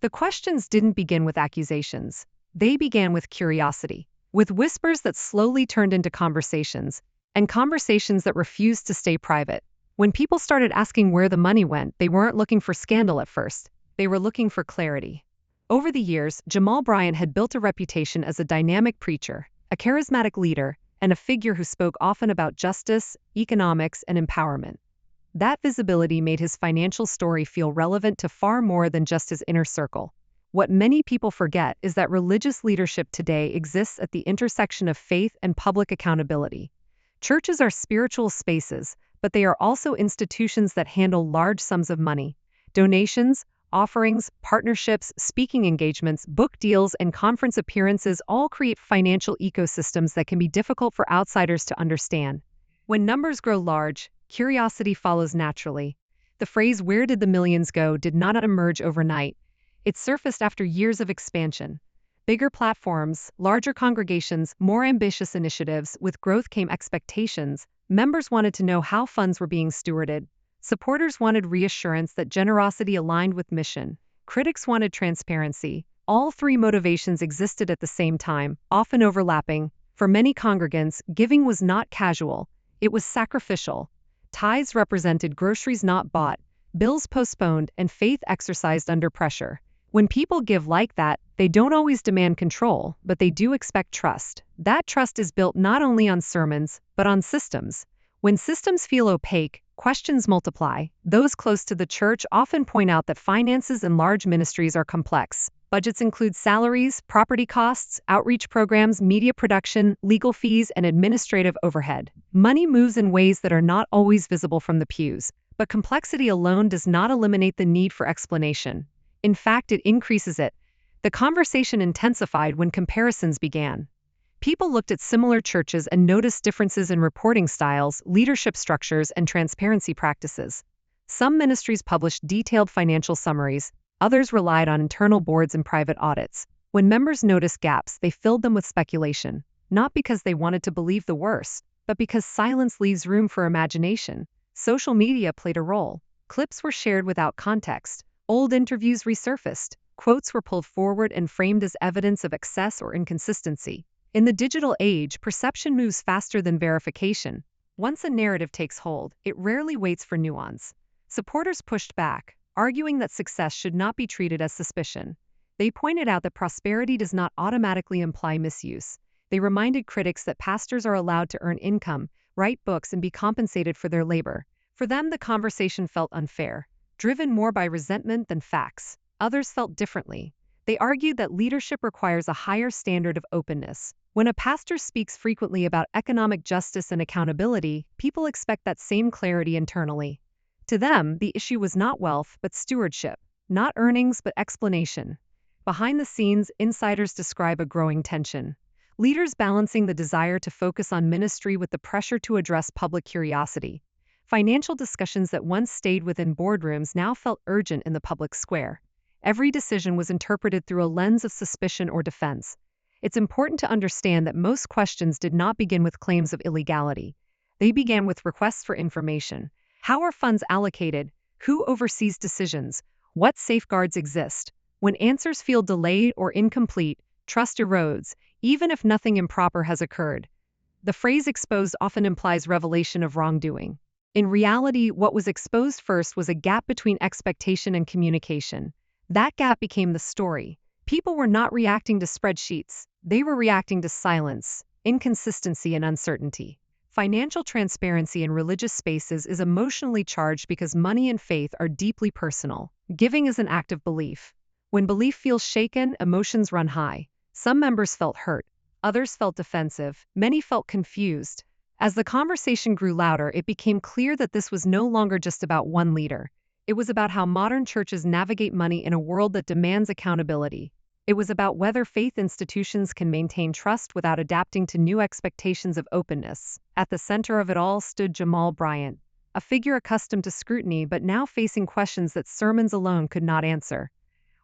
The questions didn't begin with accusations. They began with curiosity, with whispers that slowly turned into conversations, and conversations that refused to stay private. When people started asking where the money went, they weren't looking for scandal at first. They were looking for clarity. Over the years, Jamal Bryant had built a reputation as a dynamic preacher, a charismatic leader, and a figure who spoke often about justice, economics, and empowerment. That visibility made his financial story feel relevant to far more than just his inner circle. What many people forget is that religious leadership today exists at the intersection of faith and public accountability. Churches are spiritual spaces, but they are also institutions that handle large sums of money. Donations, offerings, partnerships, speaking engagements, book deals, and conference appearances all create financial ecosystems that can be difficult for outsiders to understand. When numbers grow large, curiosity follows naturally. The phrase, "Where did the millions go?" did not emerge overnight. It surfaced after years of expansion. Bigger platforms, larger congregations, more ambitious initiatives. With growth came expectations. Members wanted to know how funds were being stewarded. Supporters wanted reassurance that generosity aligned with mission. Critics wanted transparency. All three motivations existed at the same time, often overlapping. For many congregants, giving was not casual. It was sacrificial. Tithes represented groceries not bought, bills postponed, and faith exercised under pressure. When people give like that, they don't always demand control, but they do expect trust. That trust is built not only on sermons, but on systems. When systems feel opaque, questions multiply. Those close to the church often point out that finances in large ministries are complex. Budgets include salaries, property costs, outreach programs, media production, legal fees, and administrative overhead. Money moves in ways that are not always visible from the pews, but complexity alone does not eliminate the need for explanation. In fact, it increases it. The conversation intensified when comparisons began. People looked at similar churches and noticed differences in reporting styles, leadership structures, and transparency practices. Some ministries published detailed financial summaries, others relied on internal boards and private audits. When members noticed gaps, they filled them with speculation, not because they wanted to believe the worst, but because silence leaves room for imagination. Social media played a role. Clips were shared without context. Old interviews resurfaced. Quotes were pulled forward and framed as evidence of excess or inconsistency. In the digital age, perception moves faster than verification. Once a narrative takes hold, it rarely waits for nuance. Supporters pushed back, arguing that success should not be treated as suspicion. They pointed out that prosperity does not automatically imply misuse. They reminded critics that pastors are allowed to earn income, write books, and be compensated for their labor. For them, the conversation felt unfair, driven more by resentment than facts. Others felt differently. They argued that leadership requires a higher standard of openness. When a pastor speaks frequently about economic justice and accountability, people expect that same clarity internally. To them, the issue was not wealth, but stewardship, not earnings, but explanation. Behind the scenes, insiders describe a growing tension. Leaders balancing the desire to focus on ministry with the pressure to address public curiosity. Financial discussions that once stayed within boardrooms now felt urgent in the public square. Every decision was interpreted through a lens of suspicion or defense. It's important to understand that most questions did not begin with claims of illegality. They began with requests for information. How are funds allocated? Who oversees decisions? What safeguards exist? When answers feel delayed or incomplete, trust erodes, even if nothing improper has occurred. The phrase exposed often implies revelation of wrongdoing. In reality, what was exposed first was a gap between expectation and communication. That gap became the story. People were not reacting to spreadsheets. They were reacting to silence, inconsistency, and uncertainty. Financial transparency in religious spaces is emotionally charged because money and faith are deeply personal. Giving is an act of belief. When belief feels shaken, emotions run high. Some members felt hurt. Others felt defensive. Many felt confused. As the conversation grew louder, it became clear that this was no longer just about one leader. It was about how modern churches navigate money in a world that demands accountability. It was about whether faith institutions can maintain trust without adapting to new expectations of openness. At the center of it all stood Jamal Bryant, a figure accustomed to scrutiny but now facing questions that sermons alone could not answer.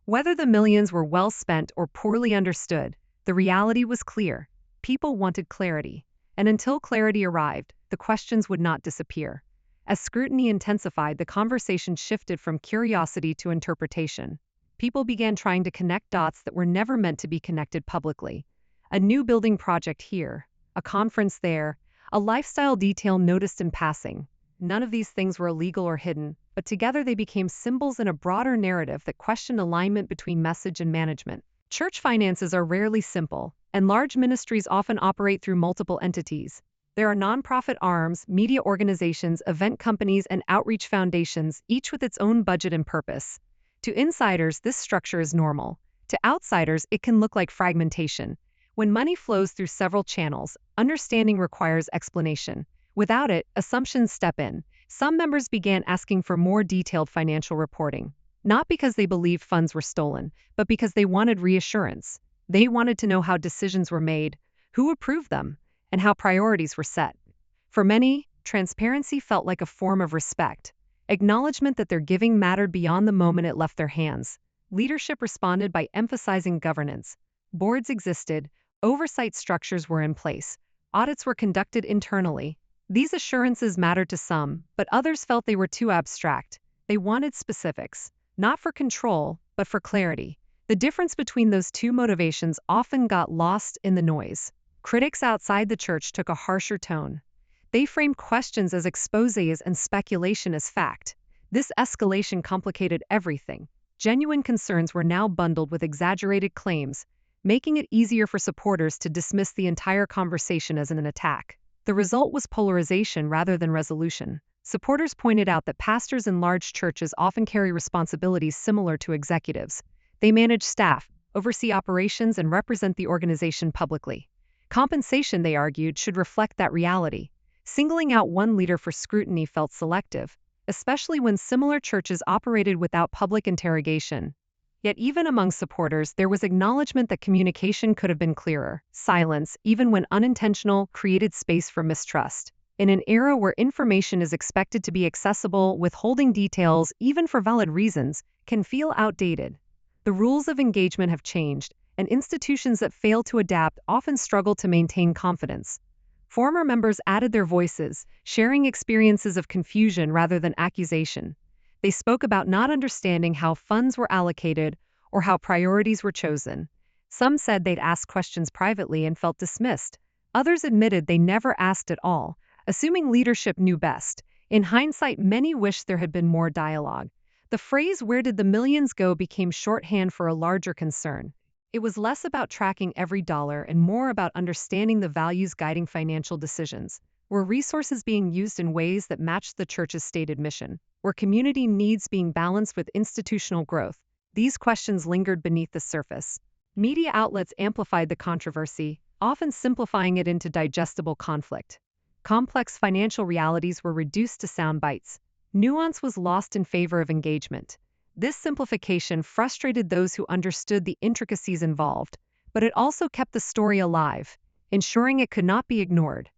Whether the millions were well spent or poorly understood, the reality was clear. People wanted clarity. And until clarity arrived, the questions would not disappear. As scrutiny intensified, the conversation shifted from curiosity to interpretation. People began trying to connect dots that were never meant to be connected publicly. A new building project here, a conference there, a lifestyle detail noticed in passing. None of these things were illegal or hidden, but together they became symbols in a broader narrative that questioned alignment between message and management. Church finances are rarely simple, and large ministries often operate through multiple entities. There are nonprofit arms, media organizations, event companies, and outreach foundations, each with its own budget and purpose. To insiders, this structure is normal. To outsiders, it can look like fragmentation. When money flows through several channels, understanding requires explanation. Without it, assumptions step in. Some members began asking for more detailed financial reporting, not because they believed funds were stolen, but because they wanted reassurance. They wanted to know how decisions were made, who approved them, and how priorities were set. For many, transparency felt like a form of respect, acknowledgement that their giving mattered beyond the moment it left their hands. Leadership responded by emphasizing governance. Boards existed, oversight structures were in place, audits were conducted internally. These assurances mattered to some, but others felt they were too abstract. They wanted specifics, not for control, but for clarity. The difference between those two motivations often got lost in the noise. Critics outside the church took a harsher tone. They framed questions as exposés and speculation as fact. This escalation complicated everything. Genuine concerns were now bundled with exaggerated claims, making it easier for supporters to dismiss the entire conversation as an attack. The result was polarization rather than resolution. Supporters pointed out that pastors in large churches often carry responsibilities similar to executives. They manage staff, oversee operations, and represent the organization publicly. Compensation, they argued, should reflect that reality. Singling out one leader for scrutiny felt selective, especially when similar churches operated without public interrogation. Yet even among supporters, there was acknowledgement that communication could have been clearer. Silence, even when unintentional, created space for mistrust. In an era where information is expected to be accessible, withholding details, even for valid reasons, can feel outdated. The rules of engagement have changed, and institutions that fail to adapt often struggle to maintain confidence. Former members added their voices, sharing experiences of confusion rather than accusation. They spoke about not understanding how funds were allocated or how priorities were chosen. Some said they'd asked questions privately and felt dismissed. Others admitted they never asked at all, assuming leadership knew best. In hindsight, many wished there had been more dialogue. The phrase "where did the millions go" became shorthand for a larger concern. It was less about tracking every dollar and more about understanding the values guiding financial decisions. Were resources being used in ways that matched the church's stated mission? Were community needs being balanced with institutional growth? These questions lingered beneath the surface. Media outlets amplified the controversy, often simplifying it into digestible conflict. Complex financial realities were reduced to sound bites. Nuance was lost in favor of engagement. This simplification frustrated those who understood the intricacies involved, but it also kept the story alive, ensuring it could not be ignored.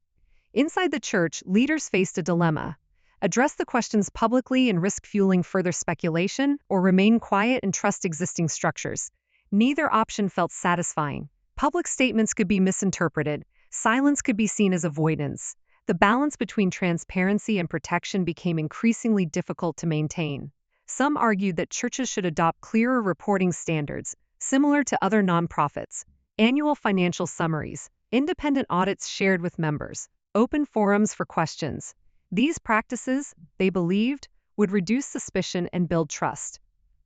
Inside the church, leaders faced a dilemma: address the questions publicly and risk fueling further speculation, or remain quiet and trust existing structures. Neither option felt satisfying. Public statements could be misinterpreted, silence could be seen as avoidance. The balance between transparency and protection became increasingly difficult to maintain. Some argued that churches should adopt clearer reporting standards, similar to other nonprofits, annual financial summaries, independent audits shared with members, open forums for questions. These practices, they believed, would reduce suspicion and build trust.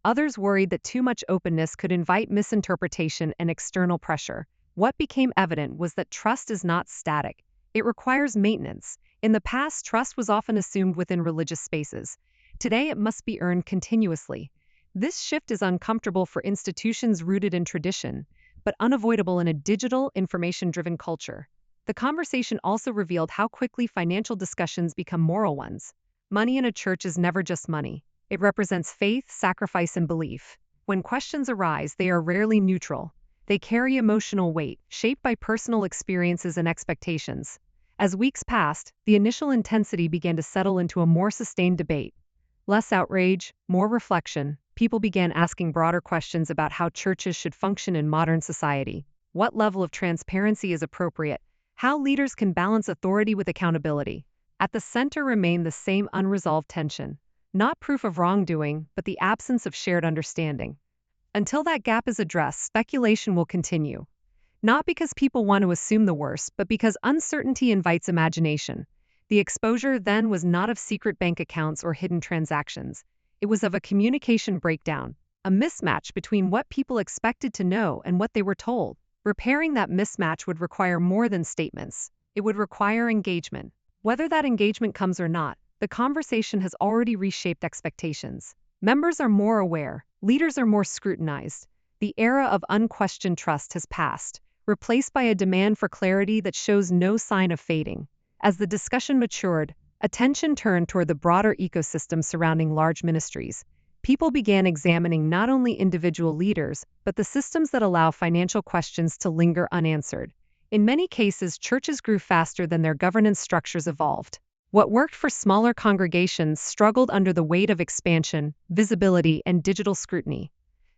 Others worried that too much openness could invite misinterpretation and external pressure. What became evident was that trust is not static. It requires maintenance. In the past, trust was often assumed within religious spaces. Today, it must be earned continuously. This shift is uncomfortable for institutions rooted in tradition, but unavoidable in a digital, information-driven culture. The conversation also revealed how quickly financial discussions become moral ones. Money in a church is never just money. It represents faith, sacrifice, and belief. When questions arise, they are rarely neutral. They carry emotional weight, shaped by personal experiences and expectations. As weeks passed, the initial intensity began to settle into a more sustained debate. Less outrage, more reflection. People began asking broader questions about how churches should function in modern society. What level of transparency is appropriate? How leaders can balance authority with accountability. At the center remained the same unresolved tension. Not proof of wrongdoing, but the absence of shared understanding. Until that gap is addressed, speculation will continue. Not because people want to assume the worst, but because uncertainty invites imagination. The exposure then was not of secret bank accounts or hidden transactions. It was of a communication breakdown, a mismatch between what people expected to know and what they were told. Repairing that mismatch would require more than statements. It would require engagement. Whether that engagement comes or not, the conversation has already reshaped expectations. Members are more aware, leaders are more scrutinized. The era of unquestioned trust has passed, replaced by a demand for clarity that shows no sign of fading. As the discussion matured, attention turned toward the broader ecosystem surrounding large ministries. People began examining not only individual leaders, but the systems that allow financial questions to linger unanswered. In many cases, churches grew faster than their governance structures evolved. What worked for smaller congregations struggled under the weight of expansion, visibility, and digital scrutiny.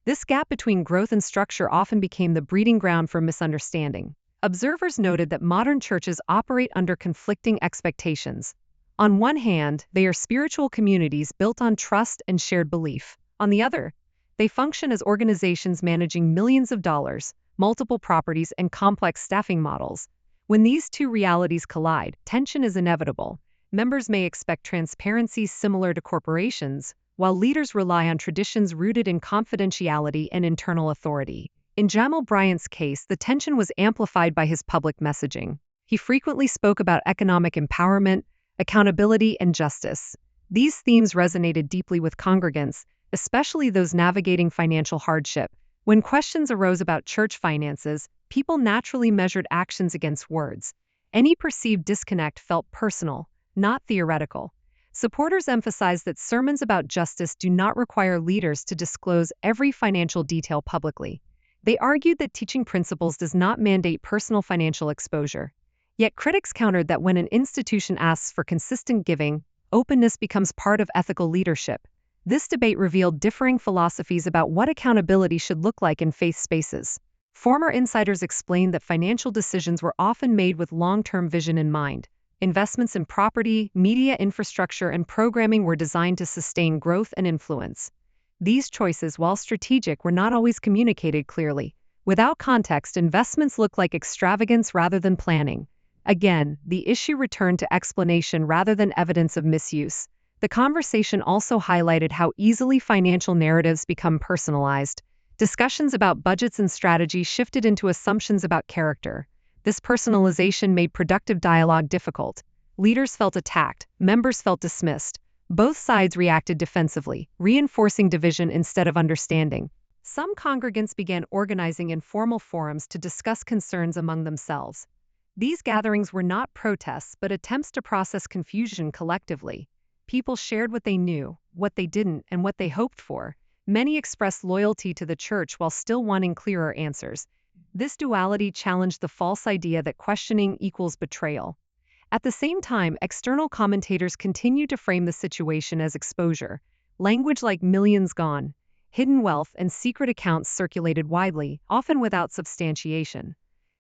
This gap between growth and structure often became the breeding ground for misunderstanding. Observers noted that modern churches operate under conflicting expectations. On one hand, they are spiritual communities built on trust and shared belief. On the other, they function as organizations managing millions of dollars, multiple properties, and complex staffing models. When these two realities collide, tension is inevitable. Members may expect transparency similar to corporations, while leaders rely on traditions rooted in confidentiality and internal authority. In Jamal Bryant's case, the tension was amplified by his public messaging. He frequently spoke about economic empowerment, accountability, and justice. These themes resonated deeply with congregants, especially those navigating financial hardship. When questions arose about church finances, people naturally measured actions against words. Any perceived disconnect felt personal, not theoretical. Supporters emphasized that sermons about justice do not require leaders to disclose every financial detail publicly. They argued that teaching principles does not mandate personal financial exposure. Yet critics countered that when an institution asks for consistent giving, openness becomes part of ethical leadership. This debate revealed differing philosophies about what accountability should look like in faith spaces. Former insiders explained that financial decisions were often made with long-term vision in mind. Investments in property, media infrastructure, and programming were designed to sustain growth and influence. These choices, while strategic, were not always communicated clearly. Without context, investments looked like extravagance rather than planning. Again, the issue returned to explanation rather than evidence of misuse. The conversation also highlighted how easily financial narratives become personalized. Discussions about budgets and strategy shifted into assumptions about character. This personalization made productive dialogue difficult. Leaders felt attacked, members felt dismissed. Both sides reacted defensively, reinforcing division instead of understanding. Some congregants began organizing informal forums to discuss concerns among themselves. These gatherings were not protests, but attempts to process confusion collectively. People shared what they knew, what they didn't, and what they hoped for. Many expressed loyalty to the church while still wanting clearer answers. This duality challenged the false idea that questioning equals betrayal. At the same time, external commentators continued to frame the situation as exposure. Language like millions gone, hidden wealth, and secret accounts circulated widely, often without substantiation.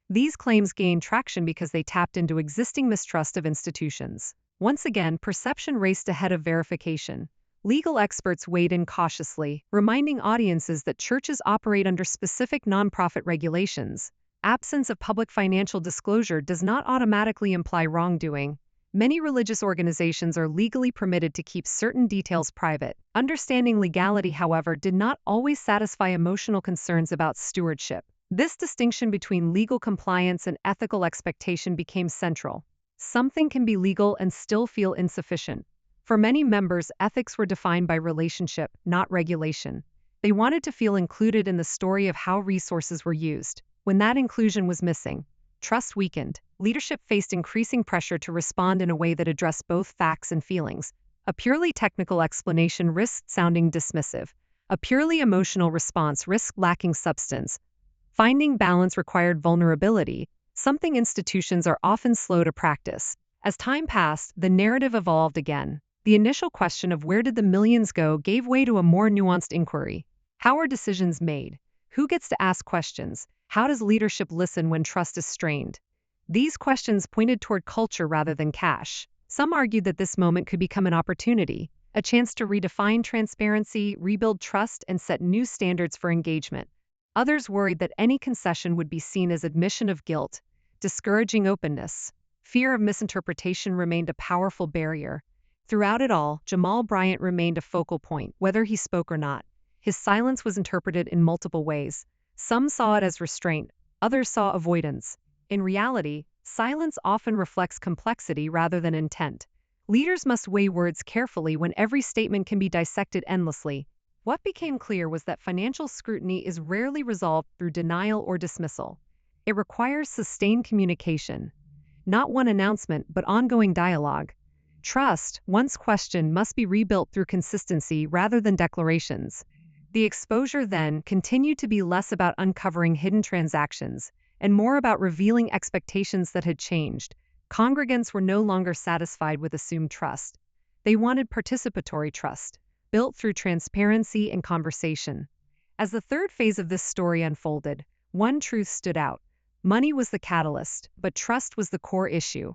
These claims gained traction because they tapped into existing mistrust of institutions. Once again, perception raced ahead of verification. Legal experts weighed in cautiously, reminding audiences that churches operate under specific nonprofit regulations. Absence of public financial disclosure does not automatically imply wrongdoing. Many religious organizations are legally permitted to keep certain details private. Understanding legality, however, did not always satisfy emotional concerns about stewardship. This distinction between legal compliance and ethical expectation became central. Something can be legal and still feel insufficient. For many members, ethics were defined by relationship, not regulation. They wanted to feel included in the story of how resources were used. When that inclusion was missing, trust weakened. Leadership faced increasing pressure to respond in a way that addressed both facts and feelings. A purely technical explanation risked sounding dismissive. A purely emotional response risked lacking substance. Finding balance required vulnerability, something institutions are often slow to practice. As time passed, the narrative evolved again. The initial question of where did the millions go gave way to a more nuanced inquiry. How are decisions made? Who gets to ask questions? How does leadership listen when trust is strained? These questions pointed toward culture rather than cash. Some argued that this moment could become an opportunity, a chance to redefine transparency, rebuild trust, and set new standards for engagement. Others worried that any concession would be seen as admission of guilt, discouraging openness. Fear of misinterpretation remained a powerful barrier. Throughout it all, Jamal Bryant remained a focal point, whether he spoke or not. His silence was interpreted in multiple ways. Some saw it as restraint, others saw avoidance. In reality, silence often reflects complexity rather than intent. Leaders must weigh words carefully when every statement can be dissected endlessly. What became clear was that financial scrutiny is rarely resolved through denial or dismissal. It requires sustained communication. Not one announcement, but ongoing dialogue. Trust, once questioned, must be rebuilt through consistency rather than declarations. The exposure then continued to be less about uncovering hidden transactions and more about revealing expectations that had changed. Congregants were no longer satisfied with assumed trust. They wanted participatory trust, built through transparency and conversation. As the third phase of this story unfolded, one truth stood out. Money was the catalyst, but trust was the core issue.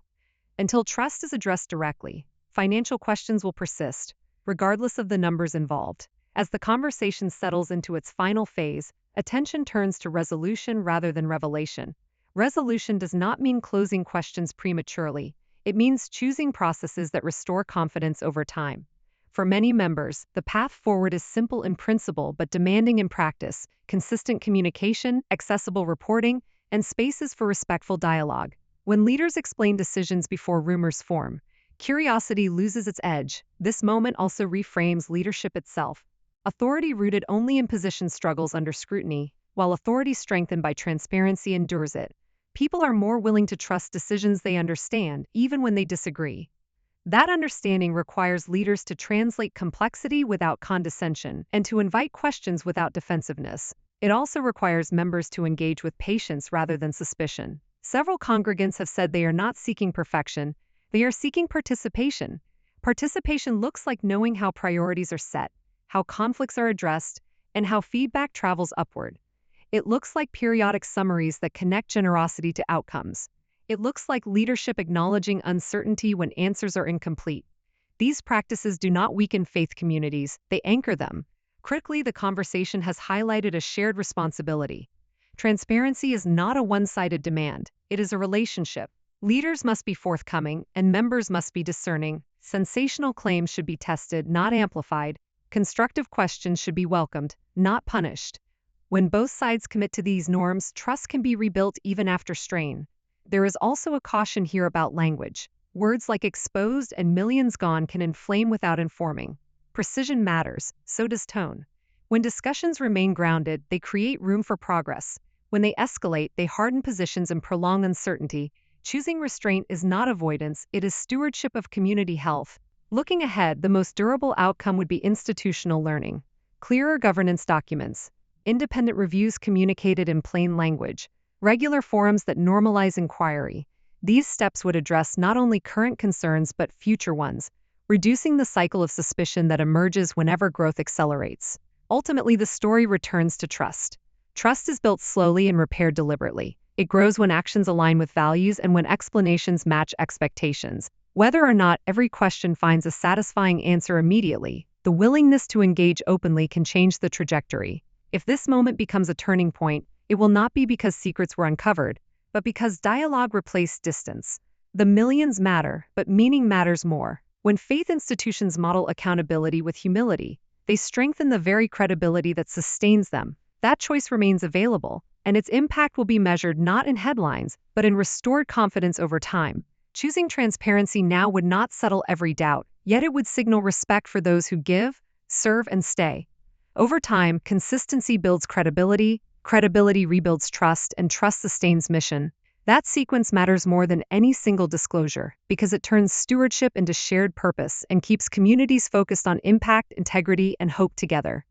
Until trust is addressed directly, financial questions will persist, regardless of the numbers involved. As the conversation settles into its final phase, attention turns to resolution rather than revelation. Resolution does not mean closing questions prematurely. It means choosing processes that restore confidence over time. For many members, the path forward is simple in principle but demanding in practice: consistent communication, accessible reporting, and spaces for respectful dialogue. When leaders explain decisions before rumors form, curiosity loses its edge. This moment also reframes leadership itself. Authority rooted only in position struggles under scrutiny, while authority strengthened by transparency endures it. People are more willing to trust decisions they understand, even when they disagree. That understanding requires leaders to translate complexity without condescension and to invite questions without defensiveness. It also requires members to engage with patience rather than suspicion. Several congregants have said they are not seeking perfection, they are seeking participation. Participation looks like knowing how priorities are set, how conflicts are addressed, and how feedback travels upward. It looks like periodic summaries that connect generosity to outcomes. It looks like leadership acknowledging uncertainty when answers are incomplete. These practices do not weaken faith communities, they anchor them. Critically, the conversation has highlighted a shared responsibility. Transparency is not a one-sided demand, it is a relationship. Leaders must be forthcoming, and members must be discerning. Sensational claims should be tested, not amplified. Constructive questions should be welcomed, not punished. When both sides commit to these norms, trust can be rebuilt even after strain. There is also a caution here about language. Words like exposed and millions gone can inflame without informing. Precision matters, so does tone. When discussions remain grounded, they create room for progress. When they escalate, they harden positions and prolong uncertainty. Choosing restraint is not avoidance, it is stewardship of community health. Looking ahead, the most durable outcome would be institutional learning. Clearer governance documents, independent reviews communicated in plain language, regular forums that normalize inquiry. These steps would address not only current concerns but future ones, reducing the cycle of suspicion that emerges whenever growth accelerates. Ultimately, the story returns to trust. Trust is built slowly and repaired deliberately. It grows when actions align with values and when explanations match expectations. Whether or not every question finds a satisfying answer immediately, the willingness to engage openly can change the trajectory. If this moment becomes a turning point, it will not be because secrets were uncovered, but because dialogue replaced distance. The millions matter, but meaning matters more. When faith institutions model accountability with humility, they strengthen the very credibility that sustains them. That choice remains available, and its impact will be measured not in headlines, but in restored confidence over time. Choosing transparency now would not settle every doubt, yet it would signal respect for those who give, serve, and stay. Over time, consistency builds credibility, credibility rebuilds trust, and trust sustains mission. That sequence matters more than any single disclosure, because it turns stewardship into shared purpose and keeps communities focused on impact, integrity, and hope together.